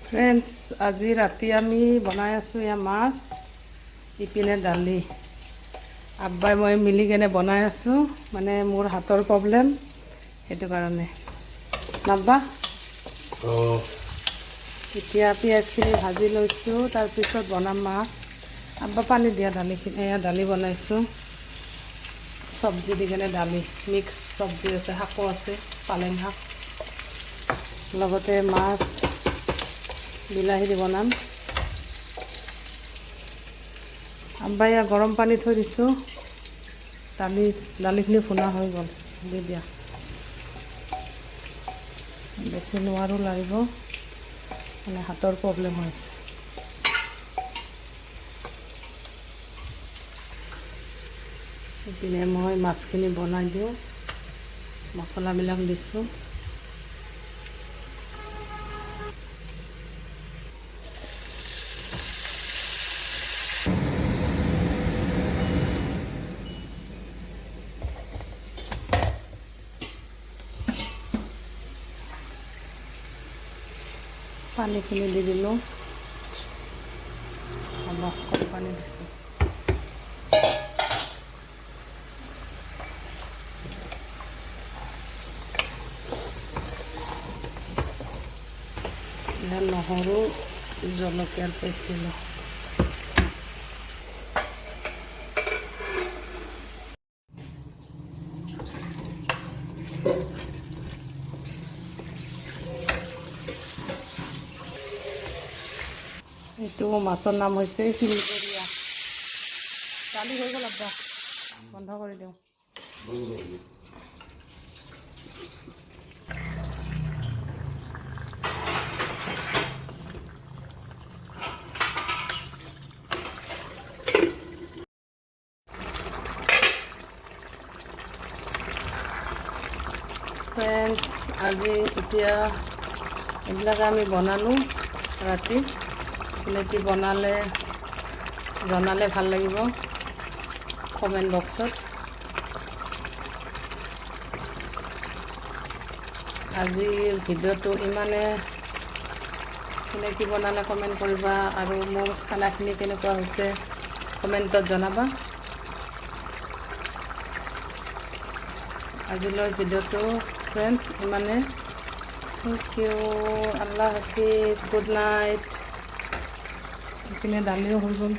Friends, আজি ৰাতি আমি বনাই আছোঁ এয়া মাছ, ইপিনে দালি। আব্বাই মই মিলি কেনে বনাই আছোঁ, মানে মোৰ হাতৰ প্ৰব্লেম, সেইটো কাৰণে। নাব্বা এতিয়া পিঁয়াজখিনি ভাজি লৈছোঁ, তাৰপিছত বনাম মাছ। আব্বা পানী দিয়া দালিখিনি, এয়া দালি বনাইছোঁ, চব্জি দি কেনে দালি, মিক্স চব্জি আছে, শাকো আছে, পালেং শাক, লগতে মাছ বিলাহী দি বনাম। আব্বাই গৰম পানী থৈ দিছোঁ, দালিখিনি ভুনা হৈ গ'ল, দি দিয়া। বেছি নোৱাৰো লাগিব, মানে হাতৰ প্ৰব্লেম হৈছে। ইপিনে মই মাছখিনি বনাই দিওঁ, মছলাবিলাক দিছোঁ। পানীখিনি দি দিলোঁ, অলপ কম পানী দিছোঁ। নহৰু, জলকীয়াৰ পেষ্ট দিলোঁ। এইটো মাছৰ নাম হৈছে শিলগৰীয়া। দালি হৈ গ'ল আব্বা, বন্ধ কৰি দিওঁ। ফ্ৰেণ্ডছ, আজি এতিয়া এইবিলাক আমি বনালোঁ ৰাতি। এনেকৈ বনালে জনালে ভাল লাগিব কমেণ্ট বক্সত। আজিৰ ভিডিঅ'টো ইমানে, কেনেকৈ বনালে কমেণ্ট কৰিবা, আৰু মোৰ খানাখিনি কেনেকুৱা হৈছে কমেণ্টত জনাবা। আজিলৈ ভিডিঅ'টো ফ্ৰেণ্ডছ ইমানে। থেংক ইউ, আল্লাহ হাফিজ, গুড নাইট। এইপিনে দালিও হৈ গ'ল।